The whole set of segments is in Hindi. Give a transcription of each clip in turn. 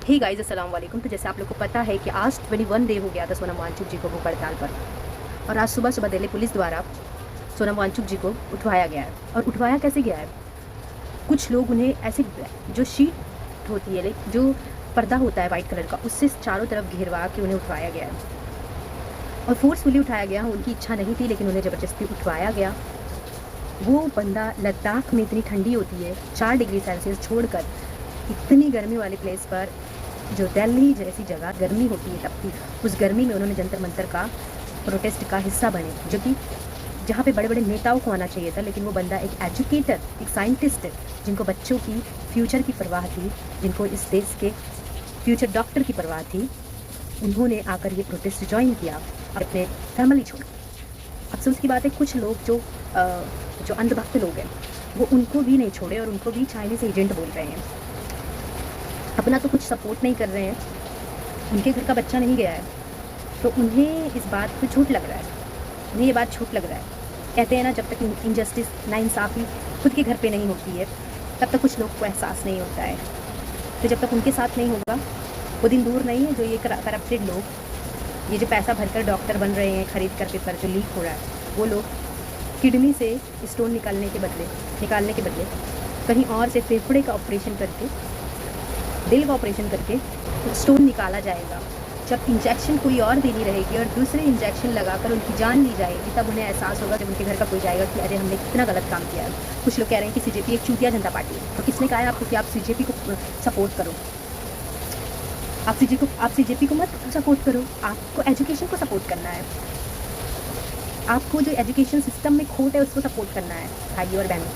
हे गाइस अस्सलाम वालेकुम। तो जैसे आप लोग को पता है कि आज 21 डे हो गया था सोनम वांगचुक जी को भूख हड़ताल पर, और आज सुबह सुबह दिल्ली पुलिस द्वारा सोनम वांगचुक जी को उठवाया गया है। और उठवाया कैसे गया है? कुछ लोग उन्हें ऐसे, जो शीट होती है, जो पर्दा होता है वाइट कलर का, उससे चारों तरफ घेरवा के उन्हें उठवाया गया है और फोर्सफुली उठाया गया। उनकी इच्छा नहीं थी लेकिन उन्हें ज़बरदस्ती उठवाया गया। वो बंदा, लद्दाख में इतनी ठंडी होती है, 4 डिग्री सेल्सियस छोड़कर इतनी गर्मी वाले प्लेस पर, जो दिल्ली जैसी जगह गर्मी होती है तब भी, उस गर्मी में उन्होंने जंतर मंतर का प्रोटेस्ट का हिस्सा बने, जो कि जहाँ पे बड़े बड़े नेताओं को आना चाहिए था। लेकिन वो बंदा एक एजुकेटर, एक साइंटिस्ट, जिनको बच्चों की फ्यूचर की परवाह थी, जिनको इस देश के फ्यूचर डॉक्टर की परवाह थी, उन्होंने आकर ये प्रोटेस्ट ज्वाइन किया, अपने फैमिली छोड़। अफसोस की बात है, कुछ लोग जो अंधभक्त लोग हैं, वो उनको भी नहीं छोड़े और उनको भी चाइनीज़ एजेंट बोल रहे हैं। अपना तो कुछ सपोर्ट नहीं कर रहे हैं, उनके घर का बच्चा नहीं गया है, तो उन्हें इस बात पे झूठ लग रहा है, उन्हें ये बात झूठ लग रहा है। कहते हैं ना, जब तक इनजस्टिस, नाइंसाफ़ी खुद के घर पे नहीं होती है, तब तक कुछ लोग को एहसास नहीं होता है। तो जब तक उनके साथ नहीं होगा, वो दिन दूर नहीं है जो ये करप्टेड लोग, ये जो पैसा भरकर डॉक्टर बन रहे हैं, खरीद कर पेपर जो लीक हो रहा है, वो लोग किडनी से स्टोन निकालने के बदले कहीं और से फेफड़े का ऑपरेशन करके, दिल का ऑपरेशन करके स्टोन निकाला जाएगा। जब इंजेक्शन कोई और देनी रहेगी और दूसरे इंजेक्शन लगाकर उनकी जान ली जाएगी, तब उन्हें एहसास होगा, जब उनके घर का कोई जाएगा, कि अरे हमने कितना गलत काम किया है। कुछ लोग कह रहे हैं कि सीजेपी एक चूतिया जनता पार्टी है। तो किसने कहा है आपको कि आप सीजेपी को सपोर्ट करो? आप सीजेपी को मत सपोर्ट करो, आपको एजुकेशन को सपोर्ट करना है। आपको जो एजुकेशन सिस्टम में खोट है उसको सपोर्ट करना है भाइयों और बहनों।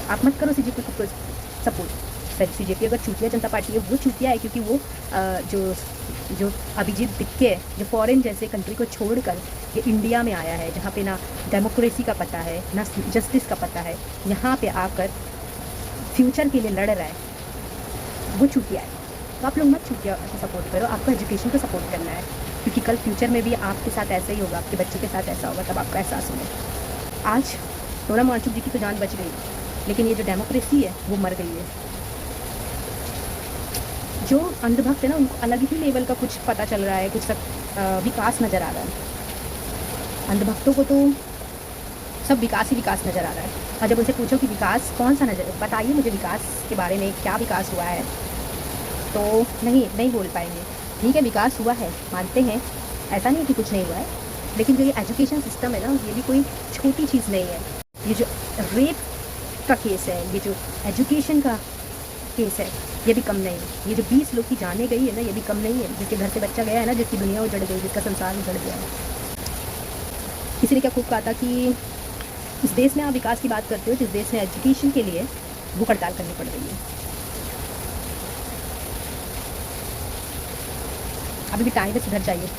आप मत करो सीजेपी को सपोर्ट। सीजेपी अगर चूतिया जनता पार्टी है, वो चूतिया है क्योंकि वो जो अभिजीत दिक्के, जो फॉरेन जैसे कंट्री को छोड़कर ये इंडिया में आया है, जहाँ पे ना डेमोक्रेसी का पता है, ना जस्टिस का पता है, यहाँ पे आकर फ्यूचर के लिए लड़ रहा है, वो चूतिया है। तो आप लोग मत चूतिया को सपोर्ट करो, आपको एजुकेशन को सपोर्ट करना है, क्योंकि कल फ्यूचर में भी आपके साथ ऐसा ही होगा, आपके बच्चों के साथ ऐसा होगा, तब आपको एहसास होगा। आज सोनम वांगचुक जी की तो जान बच गई, लेकिन ये जो डेमोक्रेसी है वो मर गई है। जो अंधभक्त है ना, उनको अलग ही लेवल का कुछ पता चल रहा है, कुछ विकास नज़र आ रहा है। अंधभक्तों को तो सब विकास ही विकास नज़र आ रहा है। और जब उनसे पूछो कि विकास कौन सा नज़र, बताइए मुझे विकास के बारे में, क्या विकास हुआ है, तो नहीं बोल पाएंगे। ठीक है, विकास हुआ है, मानते हैं, ऐसा नहीं कि कुछ नहीं हुआ है, लेकिन जो ये एजुकेशन सिस्टम है ना, ये भी कोई छोटी चीज़ नहीं है। ये जो रेप का केस है, ये जो एजुकेशन का केस है, ये भी कम नहीं है। ये जो 20 लोग की जाने गई है ना, ये भी कम नहीं है। जिसके घर से बच्चा गया है ना, जिसकी दुनिया उजड़ गई, जिसका संसार उजड़ गया है। किसी ने क्या खूब कहा था कि उस देश में आप विकास की बात करते हो जिस देश में एजुकेशन के लिए भूख हड़ताल करनी पड़ रही है। अभी भी टाइम पे सुधर जाइए।